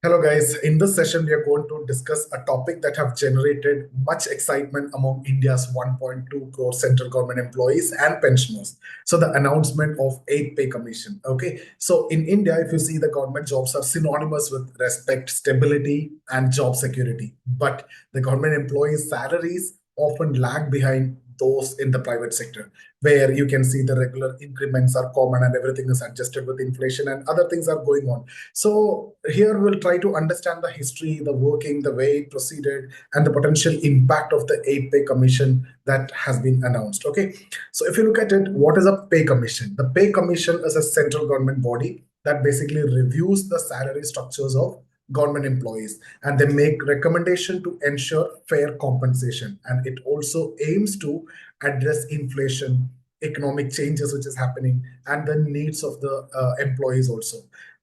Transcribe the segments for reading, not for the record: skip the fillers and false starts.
Hello guys, in this session we are going to discuss a topic that have generated much excitement among India's 1.2 crore central government employees and pensioners. So the announcement of 8th pay commission. Okay, so in India, if you see, the government jobs are synonymous with respect, stability and job security. But the government employees' salaries often lag behind those in the private sector, where you can see the regular increments are common and everything is adjusted with inflation and other things are going on. So here we'll try to understand the history, the working, the way it proceeded, and the potential impact of the 8 pay commission that has been announced. Okay, so if you look at it, what is a pay commission? The pay commission is a central government body that basically reviews the salary structures of government employees, and they make recommendation to ensure fair compensation, and it also aims to address inflation, economic changes which is happening, and the needs of the employees also.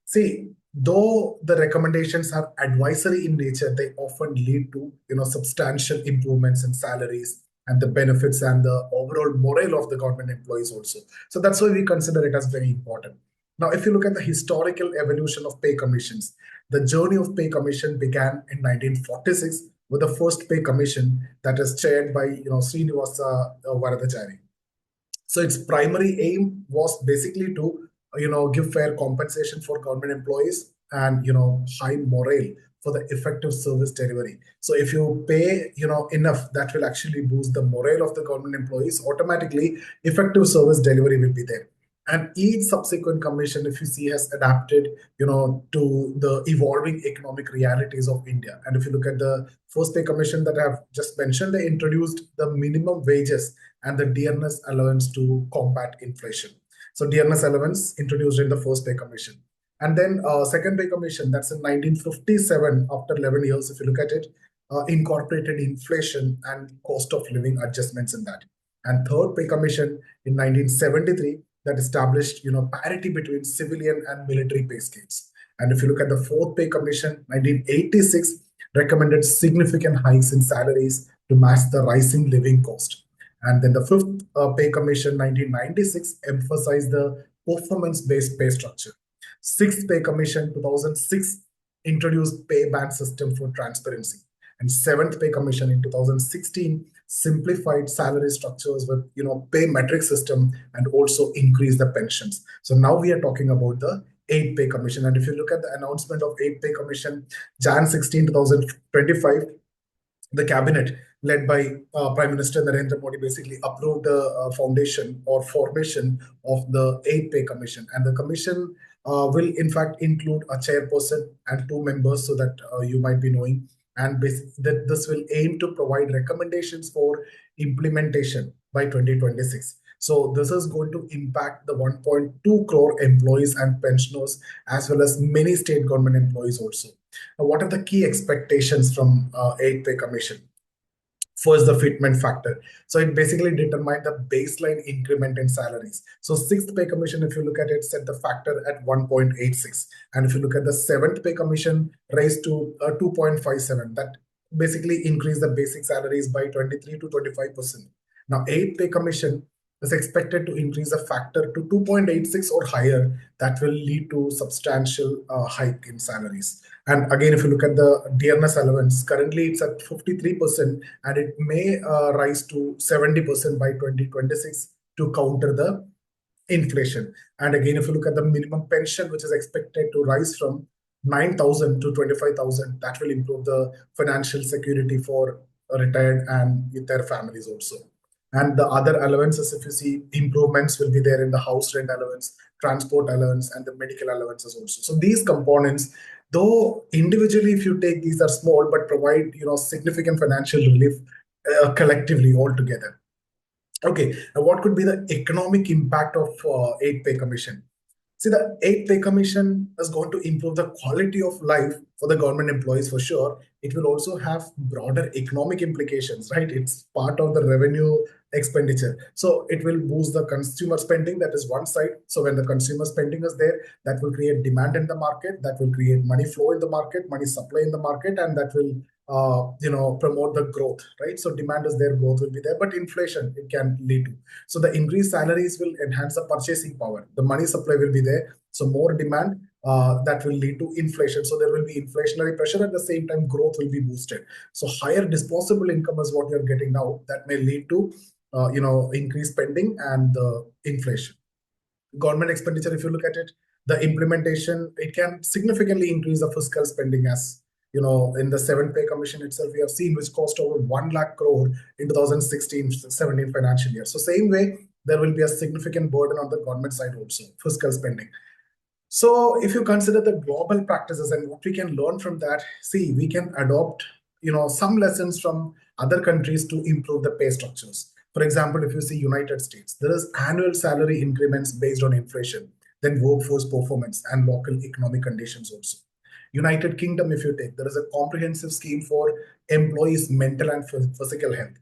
See, though the recommendations are advisory in nature, they often lead to substantial improvements in salaries and the benefits and the overall morale of the government employees also. So that's why we consider it as very important. Now, if you look at the historical evolution of pay commissions, the journey of pay commission began in 1946 with the first pay commission that is chaired by Srinivasa Varadachari. So its primary aim was basically to give fair compensation for government employees and high morale for the effective service delivery. So if you pay enough, that will actually boost the morale of the government employees. Automatically, effective service delivery will be there. And each subsequent commission, if you see, has adapted to the evolving economic realities of India. And if you look at the first pay commission that I have just mentioned, they introduced the minimum wages and the Dearness Allowance to combat inflation. So Dearness Allowance introduced in the first pay commission. And then second pay commission, that's in 1957, after 11 years, if you look at it, incorporated inflation and cost of living adjustments in that. And third pay commission in 1973, that established parity between civilian and military pay scales. And if you look at the fourth pay commission, 1986, recommended significant hikes in salaries to match the rising living cost. And then the fifth pay commission, 1996, emphasized the performance-based pay structure. Sixth pay commission, 2006, introduced pay band system for transparency. And seventh pay commission in 2016 simplified salary structures with pay metric system and also increased the pensions. So now we are talking about the 8th pay commission. And if you look at the announcement of 8th pay commission, Jan 16, 2025, the cabinet led by Prime Minister Narendra Modi basically approved the foundation or formation of the 8th pay commission. And the commission will in fact include a chairperson and two members, so that you might be knowing. And that this will aim to provide recommendations for implementation by 2026. So this is going to impact the 1.2 crore employees and pensioners, as well as many state government employees also. Now, what are the key expectations from 8th pay commission? First, the fitment factor. So it basically determined the baseline increment in salaries. So sixth pay commission, if you look at it, set the factor at 1.86. And if you look at the seventh pay commission, raised to 2.57. That basically increased the basic salaries by 23 to 25%. Now, eighth pay commission is expected to increase a factor to 2.86 or higher. That will lead to substantial hike in salaries. And again, if you look at the dearness allowance, currently it's at 53%, and it may rise to 70% by 2026 to counter the inflation. And again, if you look at the minimum pension, which is expected to rise from 9,000 to 25,000, that will improve the financial security for retired and with their families also. And the other allowances, if you see, improvements will be there in the house rent allowance, transport allowance, and the medical allowances also. So these components, though individually, if you take, these are small, but provide significant financial relief collectively altogether. Okay, now what could be the economic impact of 8th pay commission? See, the 8th pay commission is going to improve the quality of life for the government employees for sure. It will also have broader economic implications, right? It's part of the revenue expenditure. So it will boost the consumer spending. That is one side. So when the consumer spending is there, that will create demand in the market, that will create money flow in the market, money supply in the market, and that will promote the growth, right? So demand is there, growth will be there, but inflation it can lead to. So the increased salaries will enhance the purchasing power. The money supply will be there, so more demand, that will lead to inflation. So there will be inflationary pressure. At the same time, growth will be boosted. So higher disposable income is what you're getting now. That may lead to increased spending and inflation. Government expenditure, if you look at it, the implementation, it can significantly increase the fiscal spending. As you know, in the seventh pay commission itself, we have seen which cost over 1 lakh crore in 2016-17 financial year. So same way, there will be a significant burden on the government side also, fiscal spending. So if you consider the global practices and what we can learn from that, see, we can adopt, some lessons from other countries to improve the pay structures. For example, if you see United States, there is annual salary increments based on inflation, then workforce performance and local economic conditions also. United Kingdom, if you take, there is a comprehensive scheme for employees' mental and physical health.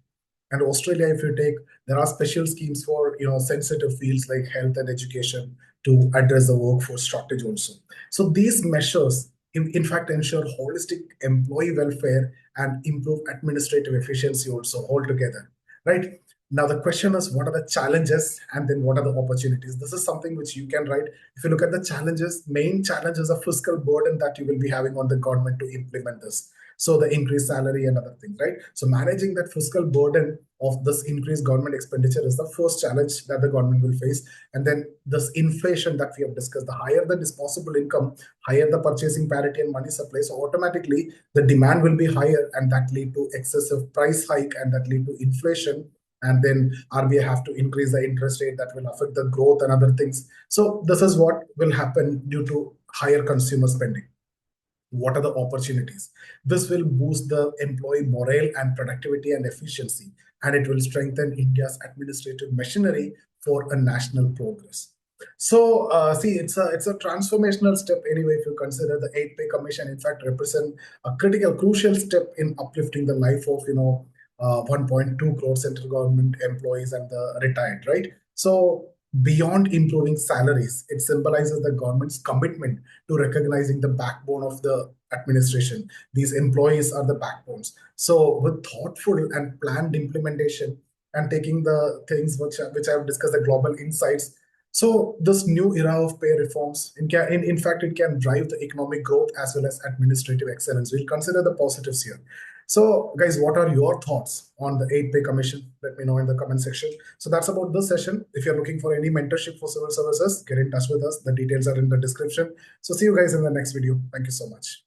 And Australia, if you take, there are special schemes for sensitive fields like health and education to address the workforce shortage also. So these measures, in fact, ensure holistic employee welfare and improve administrative efficiency also altogether, right? Now the question is, what are the challenges and then what are the opportunities? This is something which you can write. If you look at the challenges, main challenges are fiscal burden that you will be having on the government to implement this. So the increased salary and other things, right? So managing that fiscal burden of this increased government expenditure is the first challenge that the government will face. And then this inflation that we have discussed, the higher the disposable income, higher the purchasing parity and money supply. So automatically the demand will be higher, and that lead to excessive price hike, and that lead to inflation. And then RBI have to increase the interest rate, that will affect the growth and other things. So this is what will happen due to higher consumer spending. What are the opportunities? This will boost the employee morale and productivity and efficiency, and it will strengthen India's administrative machinery for a national progress. So, see, it's a transformational step anyway. If you consider the 8 pay commission, in fact, represent a critical, crucial step in uplifting the life of 1.2 crore central government employees and the retired, right? So beyond improving salaries, it symbolizes the government's commitment to recognizing the backbone of the administration. These employees are the backbones. So with thoughtful and planned implementation and taking the things which I have discussed, the global insights. So this new era of pay reforms, in fact, it can drive the economic growth as well as administrative excellence. We'll consider the positives here. So, guys, what are your thoughts on the 8 pay commission? Let me know in the comment section. So that's about this session. If you're looking for any mentorship for civil services, get in touch with us. The details are in the description. So see you guys in the next video. Thank you so much.